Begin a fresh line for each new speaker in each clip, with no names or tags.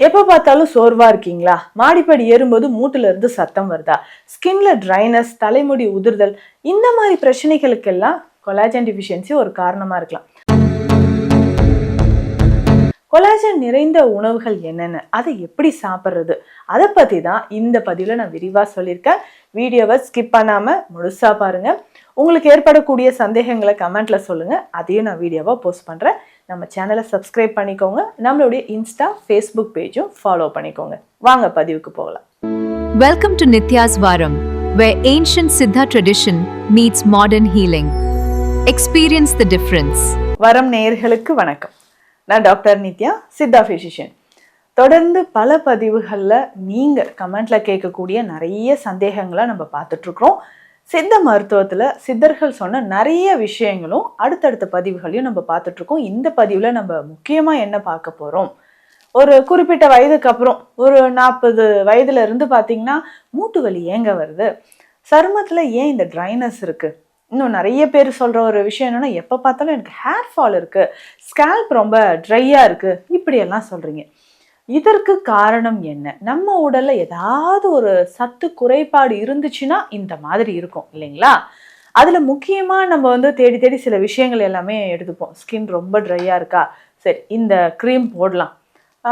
எப்போ பார்த்தாலும் சோர்வா இருக்கீங்களா? மாடிப்படி ஏறும்போது மூட்டுல இருந்து சத்தம் வருதா? ஸ்கின்ல ட்ரைனஸ், தலைமுடி உதிர்தல், இந்த மாதிரி பிரச்சனைகளுக்கெல்லாம் கொலாஜன் டிஃபிஷியன்சி ஒரு காரணமா இருக்கலாம். கொலாஜன் நிறைந்த உணவுகள் என்னென்ன, அதை எப்படி சாப்பிட்றது, அதை பற்றி தான் இந்த பதிவில் நான் விரிவாக சொல்லியிருக்கேன். வீடியோவை ஸ்கிப் பண்ணாமல் முழுசாக பாருங்கள். உங்களுக்கு ஏற்படக்கூடிய சந்தேகங்களை கமெண்ட்டில் சொல்லுங்கள், அதையும் நான் வீடியோவாக போஸ்ட் பண்ணுறேன். நம்ம சேனலை சப்ஸ்கிரைப் பண்ணிக்கோங்க, நம்மளுடைய இன்ஸ்டா ஃபேஸ்புக் பேஜும் ஃபாலோ பண்ணிக்கோங்க. வாங்க பதிவுக்கு போகலாம்.
Welcome to Nitya's Varam, where ancient Siddha tradition meets modern healing. Experience the difference.
வரம் நேயர்களுக்கு வணக்கம். நான் டாக்டர் நித்யா, சித்தா ஃபிசிஷியன். தொடர்ந்து பல பதிவுகளில் நீங்கள் கமெண்ட்டில் கேட்கக்கூடிய நிறைய சந்தேகங்களை நம்ம பார்த்துட்ருக்குறோம். சித்த மருத்துவத்தில் சித்தர்கள் சொன்ன நிறைய விஷயங்களும் அடுத்தடுத்த பதிவுகளையும் நம்ம பார்த்துட்ருக்கோம். இந்த பதிவில் நம்ம முக்கியமாக என்ன பார்க்க போகிறோம், ஒரு குறிப்பிட்ட வயதுக்கு அப்புறம் ஒரு 40 வயதுல இருந்து பார்த்தீங்கன்னா மூட்டு வலி ஏங்க வருது, சருமத்தில் ஏன் இந்த ட்ரைனஸ் இருக்குது, இன்னும் நிறைய பேர் சொல்கிற ஒரு விஷயம் என்னென்னா எப்போ பார்த்தாலும் எனக்கு ஹேர் ஃபால் இருக்குது, ஸ்கேல்ப் ரொம்ப ட்ரையாக இருக்குது, இப்படியெல்லாம் சொல்கிறீங்க. இதற்கு காரணம் என்ன? நம்ம உடல்ல ஏதாவது ஒரு சத்து குறைபாடு இருந்துச்சுன்னா இந்த மாதிரி இருக்கும் இல்லைங்களா? அதில் முக்கியமாக நம்ம தேடி தேடி சில விஷயங்கள் எல்லாமே எடுத்துப்போம். ஸ்கின் ரொம்ப ட்ரையாக இருக்கா, சரி இந்த க்ரீம் போடலாம்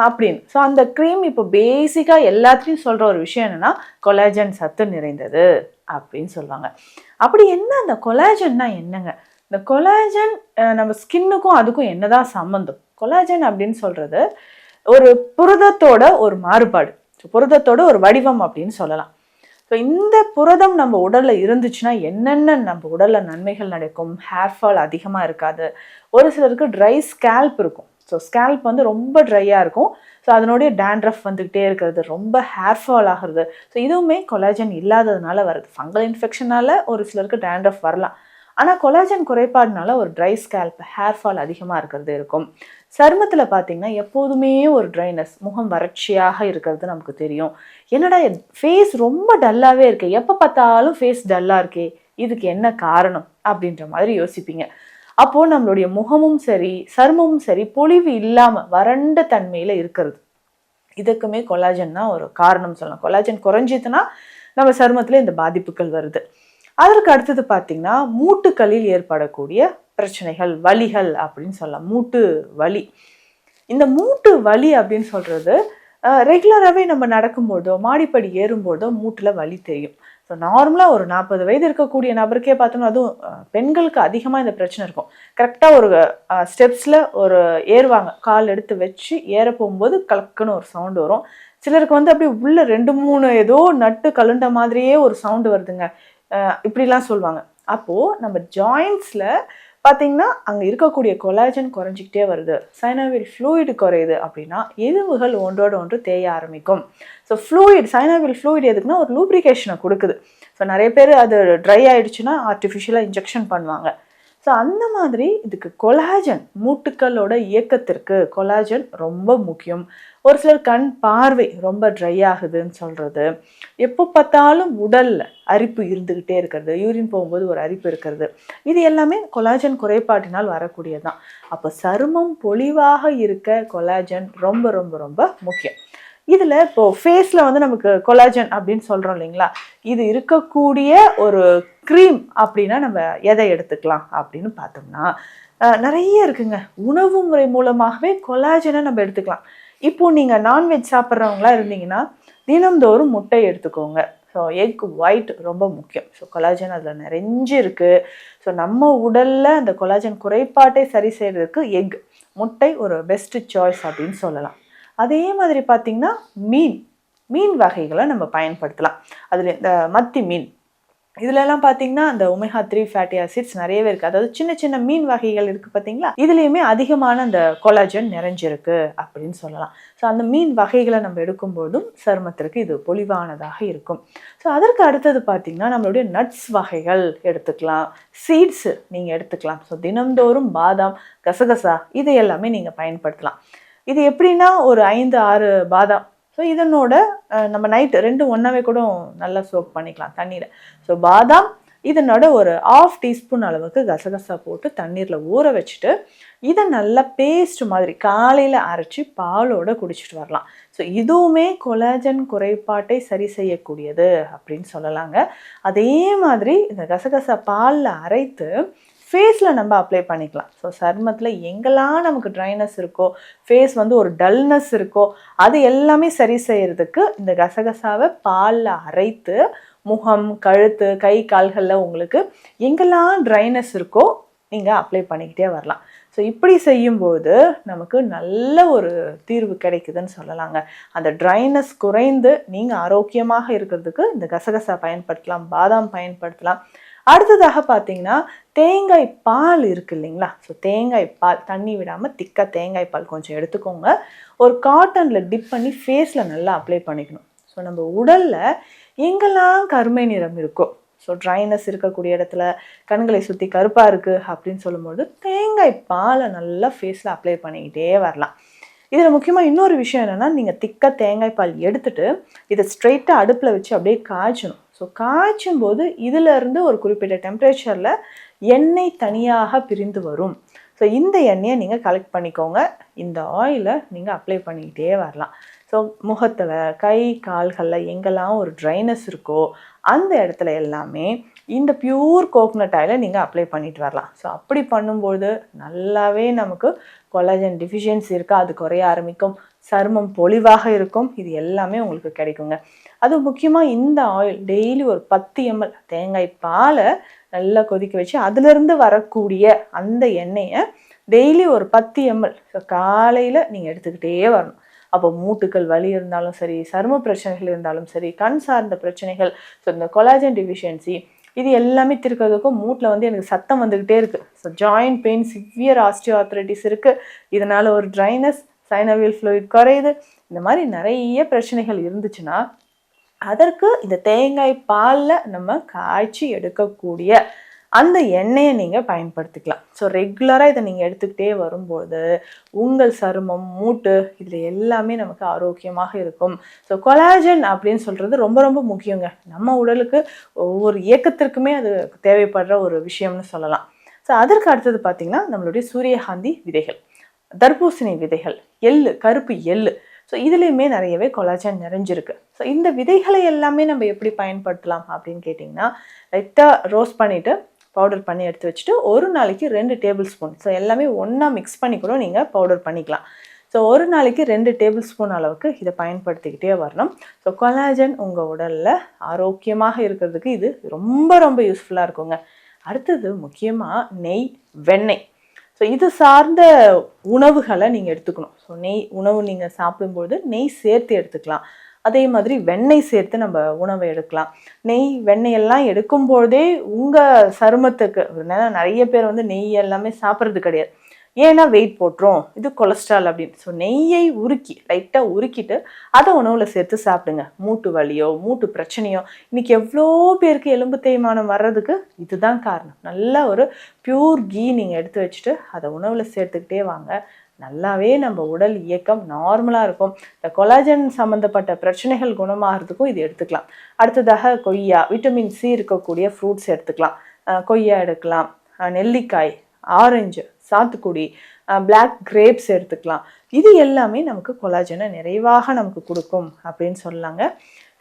அப்படின்னு. ஸோ அந்த க்ரீம் இப்போ பேசிக்காக எல்லாத்தையும் சொல்கிற ஒரு விஷயம் என்னென்னா கொலாஜன் சத்து நிறைந்தது அப்படின்னு சொல்லுவாங்க. அப்படி என்ன அந்த கொலாஜன்னா என்னங்க? இந்த கொலாஜன் நம்ம ஸ்கின்னுக்கும் அதுக்கும் என்னதான் சம்மந்தம்? கொலாஜன் அப்படின்னு சொல்கிறது ஒரு புரதத்தோட ஒரு மாறுபாடு, புரதத்தோட ஒரு வடிவம் அப்படின்னு சொல்லலாம். ஸோ இந்த புரதம் நம்ம உடலில் இருந்துச்சுன்னா என்னென்ன நம்ம உடலில் நன்மைகள் நடக்கும்? ஹேர் ஃபால் அதிகமாக இருக்காது. ஒரு சிலருக்கு ட்ரை ஸ்கேல்ப் இருக்கும். ஸோ ஸ்கேல்ப் ரொம்ப ட்ரையாக இருக்கும். ஸோ அதனுடைய டேண்ட்ரஃப் வந்துக்கிட்டே இருக்கிறது, ரொம்ப ஹேர் ஃபால் ஆகிறது. ஸோ இதுவுமே கொலாஜன் இல்லாததுனால வருது. ஃபங்கல் இன்ஃபெக்ஷனால் ஒரு சிலருக்கு டேண்ட்ரஃப் வரலாம். ஆனால் கொலாஜன் குறைபாடுனால ஒரு ட்ரை ஸ்கேல்ப், ஹேர் ஃபால் அதிகமாக இருக்கிறது இருக்கும். சருமத்தில் பார்த்தீங்கன்னா எப்போதுமே ஒரு ட்ரைனஸ், முகம் வறட்சியாக இருக்கிறது நமக்கு தெரியும். என்னடா ஃபேஸ் ரொம்ப டல்லாகவே இருக்கு, எப்போ பார்த்தாலும் ஃபேஸ் டல்லாக இருக்கே, இதுக்கு என்ன காரணம் அப்படின்ற மாதிரி யோசிப்பீங்க. அப்போது நம்மளுடைய முகமும் சரி சருமமும் சரி பொலிவு இல்லாமல் வறண்ட தன்மையில் இருக்கிறது. இதுக்குமே கொலாஜன் தான் ஒரு காரணம் சொல்லலாம். கொலாஜன் குறைஞ்சிதுன்னா நம்ம சருமத்தில் இந்த பாதிப்புகள் வருது. அதற்கு அடுத்தது பார்த்தீங்கன்னா மூட்டுக்களில் ஏற்படக்கூடிய பிரச்சனைகள், வலிகள் அப்படின்னு சொல்லலாம். மூட்டு வலி, இந்த மூட்டு வலி அப்படின்னு சொல்கிறது ரெகுலராகவே நம்ம நடக்கும்போதோ மாடிப்படி ஏறும்போதோ மூட்டில் வலி தெரியும். ஸோ நார்மலாக ஒரு 40 வயது இருக்கக்கூடிய நபருக்கே பார்த்தோம்னா, அதுவும் பெண்களுக்கு அதிகமாக இந்த பிரச்சனை இருக்கும். கரெக்டாக ஒரு ஸ்டெப்ஸில் ஒரு ஏறுவாங்க, கால் எடுத்து வச்சு ஏற போகும்போது கலக்குன்னு ஒரு சவுண்டு வரும். சிலருக்கு அப்படியே உள்ள 2-3 ஏதோ நட்டு கலுண்ட மாதிரியே ஒரு சவுண்டு வருதுங்க, இப்படிலாம் சொல்லுவாங்க. அப்போது நம்ம ஜாயின்ட்ஸில் பார்த்தீங்கன்னா அங்கே இருக்கக்கூடிய கொலாஜன் குறைஞ்சிக்கிட்டே வருது, சைனோவியல் ஃப்ளூயிடு குறையுது அப்படின்னா எலும்புகள் ஒன்றோடு ஒன்று தேய ஆரம்பிக்கும். ஸோ ஃப்ளூயிட், சைனோவியல் ஃப்ளூயிட் எதுக்குன்னா ஒரு லூப்ரிகேஷனை கொடுக்குது. ஸோ நிறைய பேர் அது ட்ரை ஆகிடுச்சுன்னா ஆர்டிஃபிஷியலாக இன்ஜெக்ஷன் பண்ணுவாங்க. ஸோ அந்த மாதிரி இதுக்கு கொலாஜன், மூட்டுக்களோட இயக்கத்திற்கு கொலாஜன் ரொம்ப முக்கியம். ஒரு சிலர் கண் பார்வை ரொம்ப ட்ரை ஆகுதுன்னு சொல்கிறது, எப்போ பார்த்தாலும் உடலில் அரிப்பு இருந்துக்கிட்டே இருக்கிறது, யூரின் போகும்போது ஒரு அரிப்பு இருக்கிறது, இது எல்லாமே கொலாஜன் குறைபாட்டினால் வரக்கூடியது தான். அப்போ சருமம் பொலிவாக இருக்க கொலாஜன் ரொம்ப ரொம்ப ரொம்ப முக்கியம். இதில் இப்போது ஃபேஸில் நமக்கு கொலாஜன் அப்படின்னு சொல்கிறோம் இல்லைங்களா, இது இருக்கக்கூடிய ஒரு க்ரீம் அப்படின்னா நம்ம எதை எடுத்துக்கலாம் அப்படின்னு பார்த்தோம்னா நிறைய இருக்குங்க. உணவு முறை மூலமாகவே கொலாஜனை நம்ம எடுத்துக்கலாம். இப்போது நீங்கள் நான்வெஜ் சாப்பிட்றவங்களா இருந்தீங்கன்னா தினந்தோறும் முட்டை எடுத்துக்கோங்க. ஸோ எக் ஒயிட் ரொம்ப முக்கியம். ஸோ கொலாஜன் அதில் நிறைஞ்சு இருக்குது. ஸோ நம்ம உடலில் அந்த கொலாஜன் குறைபாட்டை சரி செய்கிறதுக்கு எக், முட்டை ஒரு பெஸ்ட்டு சாய்ஸ் அப்படின்னு சொல்லலாம். அதே மாதிரி பார்த்திங்கன்னா மீன் வகைகளை நம்ம பயன்படுத்தலாம். அதில் இந்த மத்தி மீன், இதுலலாம் பார்த்தீங்கன்னா அந்த ஒமேகா 3 ஃபேட்டி ஆசிட்ஸ் நிறையவே இருக்குது. அதாவது சின்ன சின்ன மீன் வகைகள் இருக்குது பார்த்தீங்களா, இதுலேயுமே அதிகமான அந்த கொலாஜன் நிறைஞ்சிருக்கு அப்படின்னு சொல்லலாம். ஸோ அந்த மீன் வகைகளை நம்ம எடுக்கும்போதும் சருமத்திற்கு இது பொலிவானதாக இருக்கும். ஸோ அதற்கு அடுத்தது பார்த்திங்கன்னா நம்மளுடைய நட்ஸ் வகைகள் எடுத்துக்கலாம், சீட்ஸு நீங்கள் எடுத்துக்கலாம். ஸோ தினந்தோறும் பாதாம், கசகசா இது எல்லாமே நீங்கள் பயன்படுத்தலாம். இது எப்படின்னா ஒரு 5-6 பாதாம், ஸோ இதனோட நம்ம நைட்டு 2 ஒன்றாவே கூட நல்லா சோக் பண்ணிக்கலாம் தண்ணியில். ஸோ பாதாம் இதனோட ஒரு 1/2 டீஸ்பூன் அளவுக்கு கசகசா போட்டு தண்ணீரில் ஊற வச்சுட்டு இதை நல்லா பேஸ்ட் மாதிரி காலையில் அரைச்சி பாலோட குடிச்சிட்டு வரலாம். ஸோ இதுவுமே கொலாஜன் குறைபாட்டை சரி செய்யக்கூடியது அப்படின்னு சொல்லலாங்க. அதே மாதிரி இந்த கசகசா பாலில் அரைத்து ஃபேஸில் நம்ம அப்ளை பண்ணிக்கலாம். ஸோ சருமத்தில் எங்கெல்லாம் நமக்கு ட்ரைனஸ் இருக்கோ, ஃபேஸ் வந்து ஒரு டல்னஸ் இருக்கோ, அது எல்லாமே சரி செய்கிறதுக்கு இந்த கசகசாவை பாலில் அரைத்து முகம், கழுத்து, கை, கால்களில் உங்களுக்கு எங்கெல்லாம் ட்ரைனஸ் இருக்கோ நீங்கள் அப்ளை பண்ணிக்கிட்டே வரலாம். ஸோ இப்படி செய்யும்போது நமக்கு நல்ல ஒரு தீர்வு கிடைக்குதுன்னு சொல்லலாங்க. அந்த ட்ரைனஸ் குறைந்து நீங்கள் ஆரோக்கியமாக இருக்கிறதுக்கு இந்த கசகசா பயன்படுத்தலாம், பாதாம் பயன்படுத்தலாம். அடுத்ததாக பார்த்தீங்கன்னா தேங்காய் பால் இருக்கு இல்லைங்களா? ஸோ தேங்காய் பால் தண்ணி விடாமல் திக்காக தேங்காய் பால் கொஞ்சம் எடுத்துக்கோங்க. ஒரு காட்டனில் டிப் பண்ணி ஃபேஸில் நல்லா அப்ளை பண்ணிக்கணும். ஸோ நம்ம உடலில் எங்கெல்லாம் கருமை நிறம் இருக்கோ, ஸோ ட்ரைனஸ் இருக்கக்கூடிய இடத்துல கண்களை சுற்றி கருப்பாக இருக்குது அப்படின்னு சொல்லும்போது தேங்காய் பாலை நல்லா ஃபேஸில் அப்ளை பண்ணிக்கிட்டே வரலாம். இதில் முக்கியமாக இன்னொரு விஷயம் என்னென்னா, நீங்கள் திக்காக தேங்காய் பால் எடுத்துகிட்டு இதை ஸ்ட்ரெயிட்டாக அடுப்பில் வச்சு அப்படியே காய்ச்சணும். ஸோ காய்ச்சும் போது இதிலிருந்து ஒரு குறிப்பிட்ட டெம்பரேச்சரில் எண்ணெய் தனியாக பிரிந்து வரும். ஸோ இந்த எண்ணெயை நீங்கள் கலெக்ட் பண்ணிக்கோங்க. இந்த ஆயிலை நீங்கள் அப்ளை பண்ணிக்கிட்டே வரலாம். ஸோ முகத்தில், கை, கால்களில் எங்கெல்லாம் ஒரு ட்ரைனஸ் இருக்கோ அந்த இடத்துல எல்லாமே இந்த பியூர் கோகனட் ஆயிலை நீங்கள் அப்ளை பண்ணிட்டு வரலாம். ஸோ அப்படி பண்ணும்போது நல்லாவே நமக்கு கொலாஜன் டிஃபிஷியன்சி இருக்கா அது குறைய ஆரம்பிக்கும், சருமம் பொலிவாக இருக்கும். இது எல்லாமே உங்களுக்கு கிடைக்குங்க. அது முக்கியமாக இந்த ஆயில் டெய்லி ஒரு 10 ml தேங்காய் பாலை நல்லா கொதிக்க வச்சு அதிலிருந்து வரக்கூடிய அந்த எண்ணெயை டெய்லி ஒரு 10 ml ஸோ காலையில் நீங்கள் எடுத்துக்கிட்டே வரணும். அப்போ மூட்டுக்கள் வலி இருந்தாலும் சரி, சரும பிரச்சனைகள் இருந்தாலும் சரி, கண் சார்ந்த பிரச்சனைகள், ஸோ இந்த கொலாஜன் டிஃபிஷியன்சி இது எல்லாமே தீர்க்கிறதுக்கும் மூட்டில் வந்து எனக்கு சத்தம் வந்துக்கிட்டே இருக்குது. So joint pain, severe osteoarthritis இருக்குது, இதனால் ஒரு ட்ரைனஸ், சைனோவியல் ஃப்ளூயிட் குறையுது, இந்த மாதிரி நிறைய பிரச்சனைகள் இருந்துச்சுன்னா அதற்கு இந்த தேங்காய் பாலில் நம்ம காய்ச்சி எடுக்கக்கூடிய அந்த எண்ணெயை நீங்கள் பயன்படுத்திக்கலாம். ஸோ ரெகுலராக இதை நீங்கள் எடுத்துக்கிட்டே வரும்போது உங்கள் சருமம், மூட்டு இதில் எல்லாமே நமக்கு ஆரோக்கியமாக இருக்கும். ஸோ கொலாஜன் அப்படின்னு சொல்கிறது ரொம்ப ரொம்ப முக்கியங்க. நம்ம உடலுக்கு ஒவ்வொரு இயக்கத்திற்குமே அது தேவைப்படுற ஒரு விஷயம்னு சொல்லலாம். ஸோ அதற்கு அடுத்தது பார்த்திங்கன்னா நம்மளுடைய சூரியகாந்தி விதைகள், தர்பூசணி விதைகள், எள்ளு, கருப்பு எள்ளு, ஸோ இதுலேயுமே நிறையவே கொலாஜன் நிறைஞ்சிருக்கு. ஸோ இந்த விதைகளை எல்லாமே நம்ம எப்படி பயன்படுத்தலாம் அப்படின்னு கேட்டிங்கன்னா, லைட்டாக ரோஸ்ட் பண்ணிவிட்டு பவுடர் பண்ணி எடுத்து வச்சுட்டு ஒரு நாளைக்கு 2 டேபிள் ஸ்பூன், ஸோ எல்லாமே ஒன்றா மிக்ஸ் பண்ணி கூட நீங்கள் பவுடர் பண்ணிக்கலாம். ஸோ ஒரு நாளைக்கு 2 டேபிள் ஸ்பூன் அளவுக்கு இதை பயன்படுத்திக்கிட்டே வரணும். ஸோ கொலாஜன் உங்கள் உடலில் ஆரோக்கியமாக இருக்கிறதுக்கு இது ரொம்ப ரொம்ப யூஸ்ஃபுல்லாக இருக்குங்க. அடுத்தது முக்கியமாக நெய், வெண்ணெய், ஸோ இது சார்ந்த உணவுகளை நீங்கள் எடுத்துக்கணும். ஸோ நெய் உணவு நீங்கள் சாப்பிடும்போது நெய் சேர்த்து எடுத்துக்கலாம். அதே மாதிரி வெண்ணெய் சேர்த்து நம்ம உணவை எடுக்கலாம். நெய், வெண்ணெய் எல்லாம் எடுக்கும்போதே உங்கள் சருமத்துக்கு, நிறைய பேர் வந்து நெய் எல்லாமே சாப்பிட்றது கிடையாது, ஏன்னா வெயிட் போட்டுரும், இது கொலஸ்ட்ரால் அப்படின்னு. ஸோ நெய்யை லைட்டாக உருக்கிட்டு அதை உணவில் சேர்த்து சாப்பிடுங்க. மூட்டு வலியோ, மூட்டு பிரச்சனையோ, இன்றைக்கி எவ்வளோ பேருக்கு எலும்பு தேய்மானம் வர்றதுக்கு இதுதான் காரணம். நல்ல ஒரு பியூர் கீ நீங்கள் எடுத்து வச்சுட்டு அதை உணவில் சேர்த்துக்கிட்டே வாங்க. நல்லாவே நம்ம உடல் இயக்கம் நார்மலாக இருக்கும். இந்த கொலாஜன் சம்மந்தப்பட்ட பிரச்சனைகள் குணமாகிறதுக்கும் இது எடுத்துக்கலாம். அடுத்ததாக கொய்யா, விட்டமின் சி இருக்கக்கூடிய ஃப்ரூட்ஸ் எடுத்துக்கலாம். கொய்யா எடுக்கலாம், நெல்லிக்காய், ஆரஞ்சு, சாத்துக்குடி, பிளாக் கிரேப்ஸ் எடுத்துக்கலாம். இது எல்லாமே நமக்கு கொலாஜனை நிறைவாக நமக்கு கொடுக்கும் அப்படின்னு சொல்லலாங்க.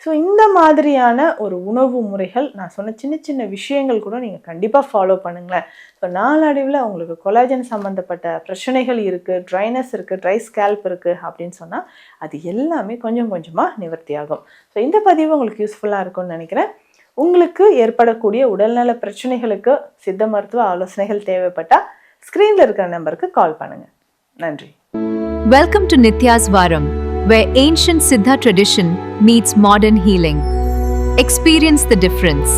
ஸோ இந்த மாதிரியான ஒரு உணவு முறைகள், நான் சொன்ன சின்ன சின்ன விஷயங்கள் கூட நீங்கள் கண்டிப்பாக ஃபாலோ பண்ணுங்களேன். ஸோ நாளடைவில் உங்களுக்கு கொலாஜன் சம்மந்தப்பட்ட பிரச்சனைகள் இருக்குது, ட்ரைனஸ் இருக்குது, ட்ரை ஸ்கேல்ப் இருக்குது அப்படின்னு சொன்னால் அது எல்லாமே கொஞ்சம் கொஞ்சமாக நிவர்த்தி ஆகும். ஸோ இந்த பதிவு உங்களுக்கு யூஸ்ஃபுல்லாக இருக்கும்னு நினைக்கிறேன். உங்களுக்கு ஏற்படக்கூடிய உடல்நல பிரச்சனைகளுக்கு சித்த மருத்துவ ஆலோசனைகள் தேவைப்பட்டால் ஸ்க்ரீனில் இருக்கிற நம்பருக்கு கால் பண்ணுங்கள். நன்றி.
Welcome to Nitya's Varam, where ancient Siddha tradition meets modern healing. Experience the difference.